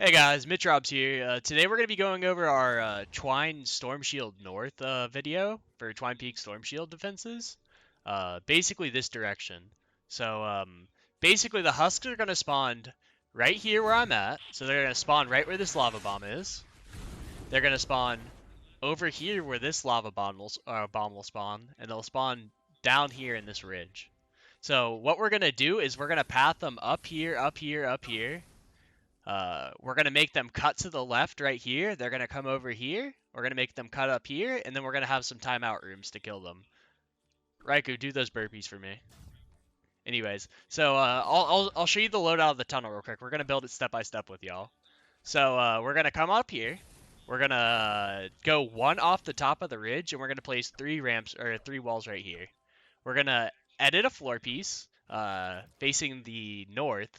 Hey guys, Mitch Robs here. Today we're going to be going over our Twine Storm Shield North video for Twine Peak Storm Shield defenses. Basically this direction. So basically the husks are going to spawn right here where I'm at. So they're going to spawn right where this lava bomb is. They're going to spawn over here where this bomb will spawn, and they'll spawn down here in this ridge. So what we're going to do is we're going to path them up here, up here, up here. We're going to make them cut to the left right here. They're going to come over here. We're going to make them cut up here, and then we're going to have some timeout rooms to kill them. Raikou, do those burpees for me. Anyways, so I'll show you the loadout of the tunnel real quick. We're going to build it step by step with y'all. So we're going to come up here. We're going to go one off the top of the ridge, and we're going to place three walls right here. We're going to edit a floor piece facing the north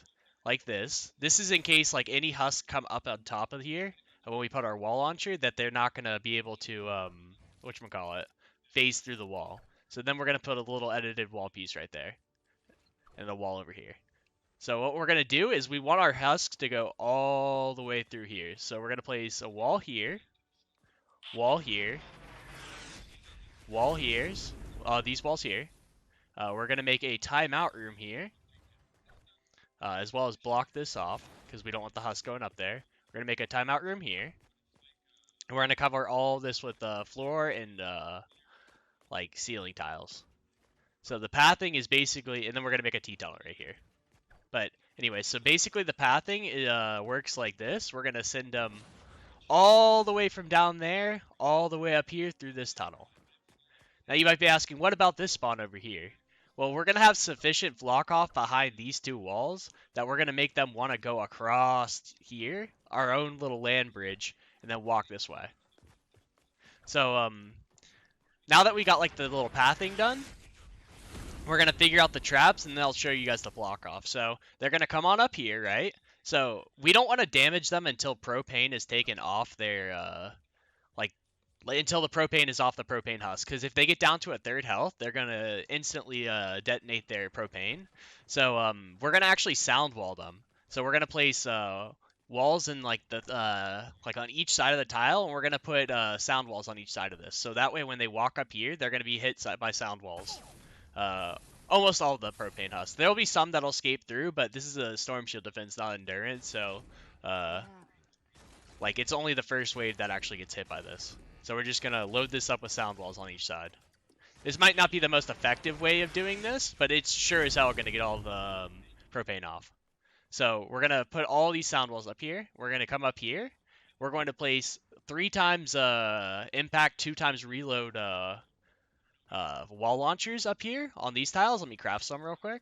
like this. This is in case like any husks come up on top of here when we put our wall launcher that they're not going to be able to whatchamacallit, phase through the wall. So then we're going to put a little edited wall piece right there and a wall over here. So what we're going to do is we want our husks to go all the way through here. So we're going to place a wall here, wall here, wall here's, these walls here. We're going to make a timeout room here, as well as block this off because we don't want the husk going up there. We're going to make a timeout room here. And we're going to cover all this with floor and like ceiling tiles. So the pathing is basically, and then we're going to make a T-tunnel right here. But anyway, so basically the pathing works like this. We're going to send them all the way from down there, all the way up here through this tunnel. Now you might be asking, what about this spawn over here? Well, we're going to have sufficient block off behind these two walls that we're going to make them want to go across here, our own little land bridge, and then walk this way. So, now that we got like the little pathing done, we're going to figure out the traps, and then I'll show you guys the block off. So, they're going to come on up here, right? So, we don't want to damage them until propane is taken off their, until the propane is off the propane husk, because if they get down to a third health, they're gonna instantly detonate their propane. So we're gonna actually sound wall them. So we're gonna place walls in like on each side of the tile, and we're gonna put sound walls on each side of this. So that way, when they walk up here, they're gonna be hit by sound walls. Almost all of the propane husks. There'll be some that'll escape through, but this is a storm shield defense, not endurance. So it's only the first wave that actually gets hit by this. So we're just going to load this up with sound walls on each side. This might not be the most effective way of doing this, but it's sure as hell going to get all the propane off. So we're going to put all these sound walls up here. We're going to come up here. We're going to place 3 times impact, 2 times reload wall launchers up here on these tiles. Let me craft some real quick.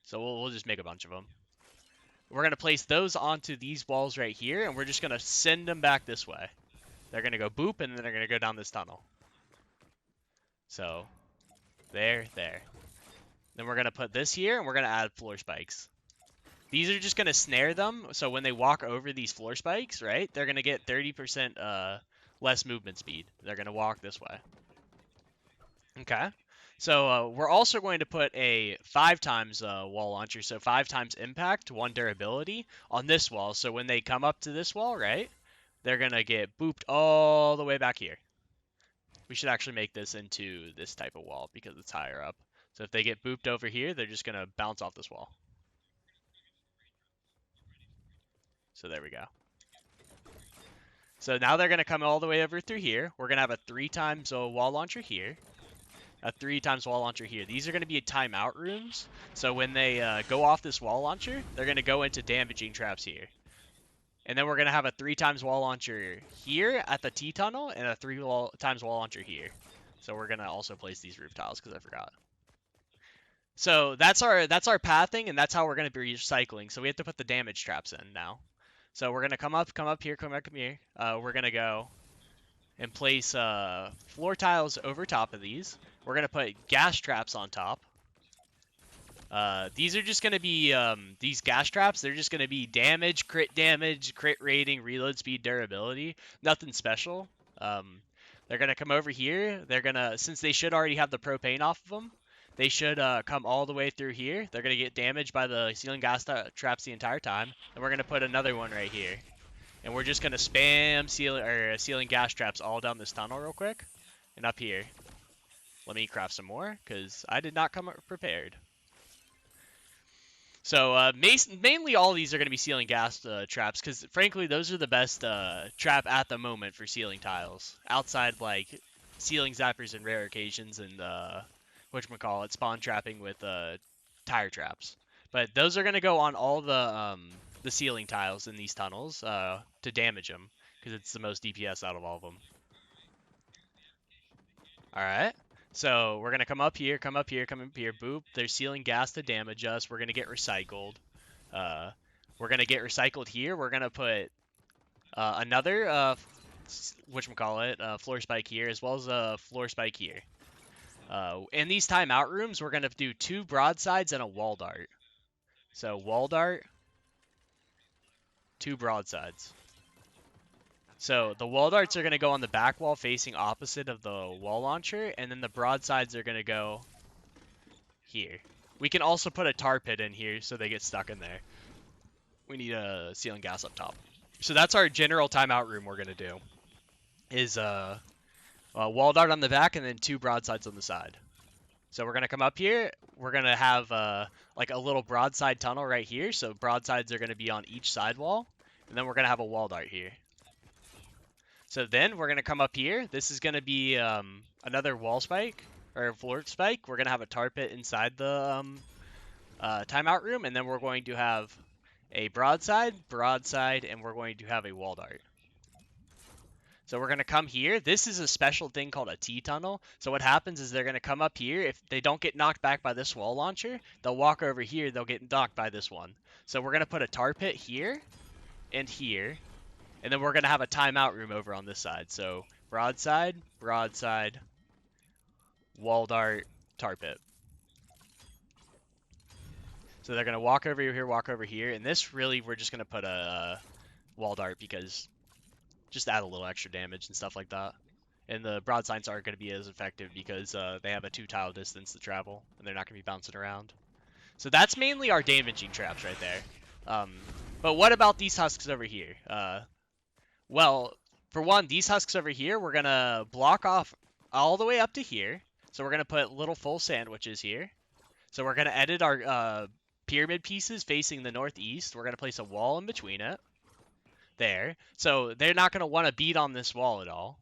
So we'll just make a bunch of them. We're going to place those onto these walls right here, and we're just going to send them back this way. They're going to go boop, and then they're going to go down this tunnel. So, there. Then we're going to put this here, and we're going to add floor spikes. These are just going to snare them, so when they walk over these floor spikes, right, they're going to get 30% less movement speed. They're going to walk this way. Okay. So, we're also going to put a 5 times wall launcher, so 5 times impact, 1 durability, on this wall. So when they come up to this wall, right, they're going to get booped all the way back here. We should actually make this into this type of wall because it's higher up. So if they get booped over here, they're just going to bounce off this wall. So there we go. So now they're going to come all the way over through here. We're going to have a 3 times wall launcher here. A 3 times wall launcher here. These are going to be timeout rooms. So when they go off this wall launcher, they're going to go into damaging traps here. And then we're going to have a 3 times wall launcher here at the T-tunnel and a 3 times wall launcher here. So we're going to also place these roof tiles because I forgot. So that's our pathing, and that's how we're going to be recycling. So we have to put the damage traps in now. So we're going to come up here. We're going to go and place floor tiles over top of these. We're going to put gas traps on top. These are just going to be, these gas traps, they're just going to be damage, crit rating, reload speed, durability. Nothing special. They're going to come over here. They're going to, since they should already have the propane off of them, they should come all the way through here. They're going to get damaged by the ceiling gas traps the entire time. And we're going to put another one right here. And we're just going to spam ceiling gas traps all down this tunnel real quick. And up here. Let me craft some more, because I did not come prepared. So mainly all of these are going to be ceiling gas traps, because frankly those are the best trap at the moment for ceiling tiles. Outside like ceiling zappers and rare occasions and whatchamacallit, spawn trapping with tire traps. But those are going to go on all the ceiling tiles in these tunnels to damage them, because it's the most DPS out of all of them. Alright. So we're going to come up here, boop. There's ceiling gas to damage us. We're going to get recycled. We're going to get recycled here. We're going to put another, floor spike here, as well as a floor spike here. In these timeout rooms, we're going to do 2 broadsides and a wall dart. So wall dart, 2 broadsides. So the wall darts are going to go on the back wall facing opposite of the wall launcher, and then the broadsides are going to go here. We can also put a tar pit in here so they get stuck in there. We need a ceiling gas up top. So that's our general timeout room we're going to do. Is a wall dart on the back and then 2 broadsides on the side. So we're going to come up here. We're going to have like a little broadside tunnel right here. So broadsides are going to be on each side wall. And then we're going to have a wall dart here. So then we're going to come up here. This is going to be another wall spike or floor spike. We're going to have a tar pit inside the timeout room. And then we're going to have a broadside, and we're going to have a wall dart. So we're going to come here. This is a special thing called a T-tunnel. So what happens is they're going to come up here. If they don't get knocked back by this wall launcher, they'll walk over here. They'll get knocked by this one. So we're going to put a tar pit here and here. And then we're going to have a timeout room over on this side. So broadside, wall dart, tar pit. So they're going to walk over here, And this really, we're just going to put a wall dart because just add a little extra damage and stuff like that. And the broadsides aren't going to be as effective because they have a 2 tile distance to travel. And they're not going to be bouncing around. So that's mainly our damaging traps right there. But what about these husks over here? Well, for one, these husks over here, we're going to block off all the way up to here. So we're going to put little full sandwiches here. So we're going to edit our pyramid pieces facing the northeast. We're going to place a wall in between it. There. So they're not going to want to beat on this wall at all.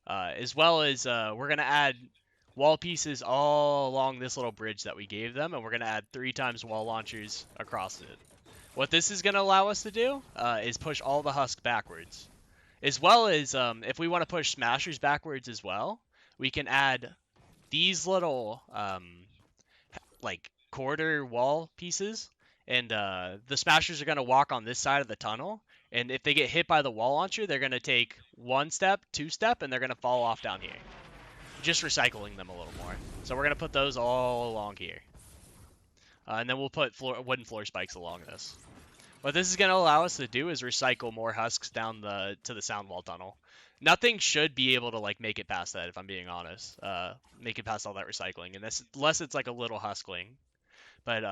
As well as we're going to add wall pieces all along this little bridge that we gave them. And we're going to add 3 times wall launchers across it. What this is going to allow us to do is push all the husks backwards. As well as, if we want to push smashers backwards as well, we can add these little, like, quarter wall pieces. And the smashers are going to walk on this side of the tunnel. And if they get hit by the wall launcher, they're going to take 1 step, 2 step, and they're going to fall off down here. Just recycling them a little more. So we're going to put those all along here. And then we'll put wooden floor spikes along this. What this is going to allow us to do is recycle more husks down to the sound wall tunnel. Nothing should be able to like make it past that, if I'm being honest. Make it past all that recycling, and this, unless it's like a little huskling. But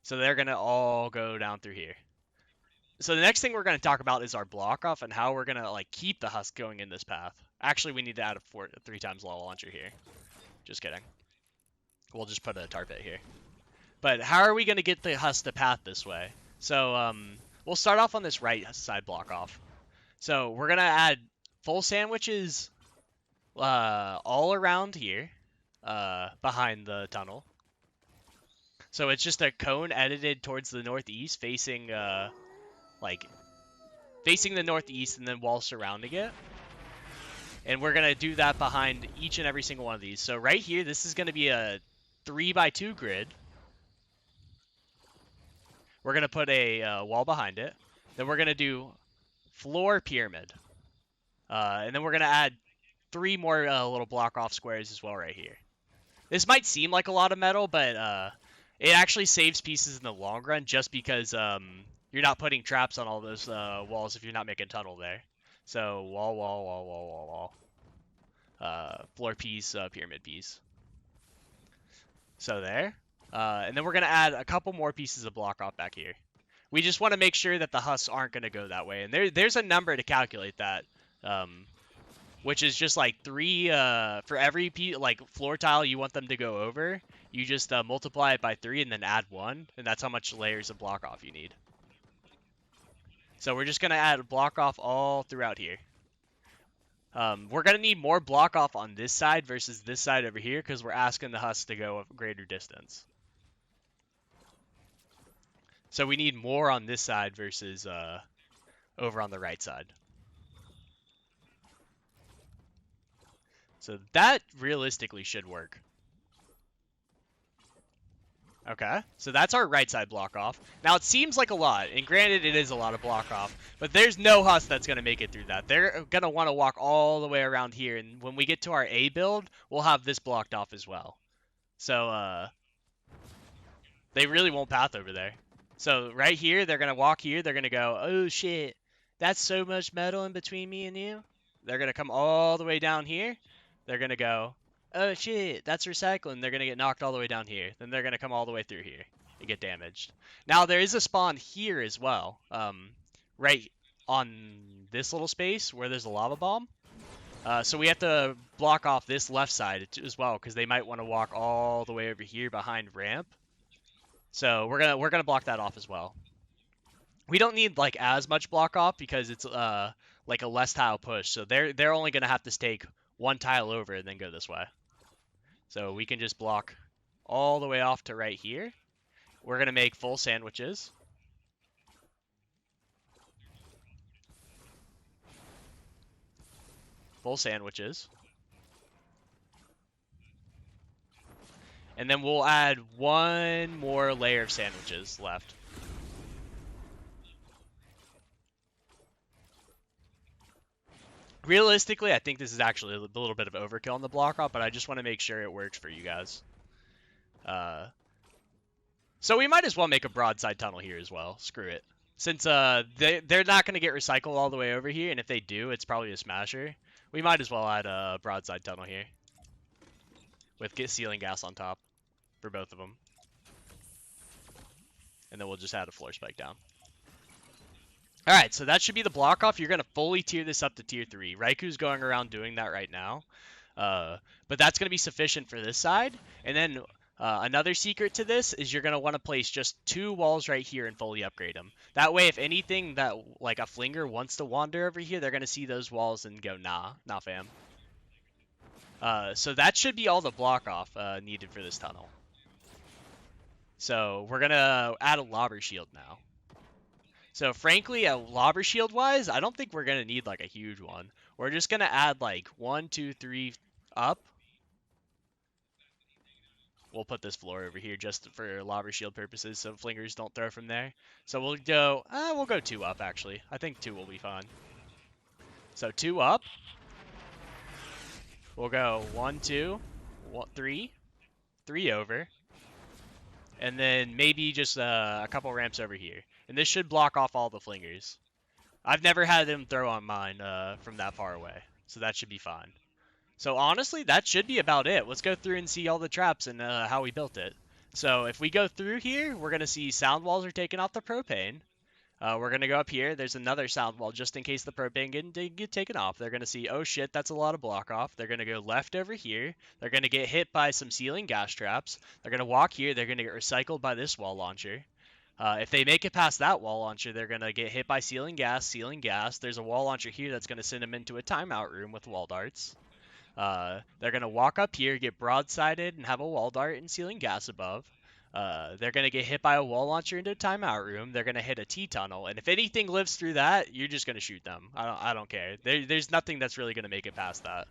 so they're going to all go down through here. So the next thing we're going to talk about is our block off and how we're going to like keep the husk going in this path. Actually, we need to add a 3 times wall launcher here. Just kidding. We'll just put a tar pit here. But how are we going to get the husk to path this way? So we'll start off on this right side block off. So we're going to add full sandwiches all around here behind the tunnel. So it's just a cone edited towards the northeast facing facing the northeast and then walls surrounding it. And we're going to do that behind each and every single one of these. So right here, this is going to be a 3x2 grid. We're going to put a wall behind it. Then we're going to do floor pyramid. And then we're going to add 3 more little block off squares as well right here. This might seem like a lot of metal, but it actually saves pieces in the long run just because you're not putting traps on all those walls if you're not making a tunnel there. So wall. Floor piece, pyramid piece. So there. And then we're going to add a couple more pieces of block off back here. We just want to make sure that the husks aren't going to go that way. And there's a number to calculate that, which is just like 3 for every like floor tile you want them to go over. You just multiply it by 3 and then add 1, and that's how much layers of block off you need. So we're just going to add block off all throughout here. We're going to need more block off on this side versus this side over here because we're asking the husks to go a greater distance. So we need more on this side versus over on the right side. So that realistically should work. Okay, so that's our right side block off. Now it seems like a lot, and granted it is a lot of block off, but there's no husk that's going to make it through that. They're going to want to walk all the way around here, and when we get to our A build, we'll have this blocked off as well. So they really won't path over there. So right here, they're going to walk here, they're going to go, oh shit, that's so much metal in between me and you. They're going to come all the way down here. They're going to go, oh shit, that's recycling. They're going to get knocked all the way down here. Then they're going to come all the way through here and get damaged. Now, there is a spawn here as well. Right on this little space where there's a lava bomb. So we have to block off this left side as well because they might want to walk all the way over here behind ramp. So we're gonna block that off as well. We don't need like as much block off because it's like a less tile push. So they're only gonna have to stake 1 tile over and then go this way. So we can just block all the way off to right here. We're gonna make full sandwiches. Full sandwiches. And then we'll add 1 more layer of sandwiches left. Realistically, I think this is actually a little bit of overkill on the block off, but I just want to make sure it works for you guys. So we might as well make a broadside tunnel here as well. Screw it. Since they're not going to get recycled all the way over here, and if they do, it's probably a smasher. We might as well add a broadside tunnel here. With ceiling gas on top for both of them. And then we'll just add a floor spike down. Alright, so that should be the block off. You're going to fully tier this up to tier 3. Raiku's going around doing that right now. But that's going to be sufficient for this side. And then another secret to this is you're going to want to place just 2 walls right here and fully upgrade them. That way, if anything that like a flinger wants to wander over here, they're going to see those walls and go, nah fam. So that should be all the block off needed for this tunnel. So we're going to add a lobber shield now. So frankly, a lobber shield wise, I don't think we're going to need like a huge one. We're just going to add like 1, 2, 3 up. We'll put this floor over here just for lobber shield purposes so flingers don't throw from there. So we'll go 2 up actually. I think 2 will be fine. So 2 up. We'll go 1, 2, 3, 3 over. And then maybe just a couple ramps over here. And this should block off all the flingers. I've never had them throw on mine from that far away. So that should be fine. So honestly, that should be about it. Let's go through and see all the traps and how we built it. So if we go through here, we're going to see sound walls are taking off the propane. We're going to go up here. There's another sound wall just in case the propane get taken off. They're going to see, oh shit, that's a lot of block off. They're going to go left over here. They're going to get hit by some ceiling gas traps. They're going to walk here. They're going to get recycled by this wall launcher. If they make it past that wall launcher, they're going to get hit by ceiling gas. There's a wall launcher here that's going to send them into a timeout room with wall darts. They're going to walk up here, get broadsided, and have a wall dart and ceiling gas above. They're going to get hit by a wall launcher into a timeout room. They're going to hit a T-tunnel. And if anything lives through that, you're just going to shoot them. I don't care. There's nothing that's really going to make it past that.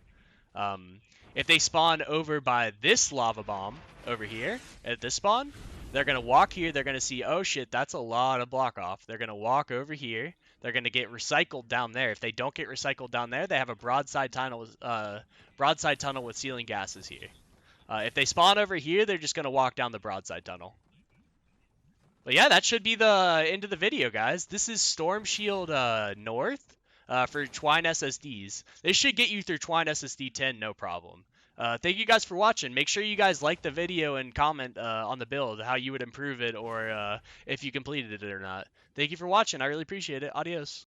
If they spawn over by this lava bomb over here at this spawn, they're going to walk here. They're going to see, oh shit, that's a lot of block off. They're going to walk over here. They're going to get recycled down there. If they don't get recycled down there, they have a broadside tunnel with ceiling gases here. If they spawn over here, they're just going to walk down the broadside tunnel. But yeah, that should be the end of the video, guys. This is Storm Shield North for Twine SSDs. This should get you through Twine SSD 10, no problem. Thank you guys for watching. Make sure you guys like the video and comment on the build how you would improve it or if you completed it or not. Thank you for watching. I really appreciate it. Adios.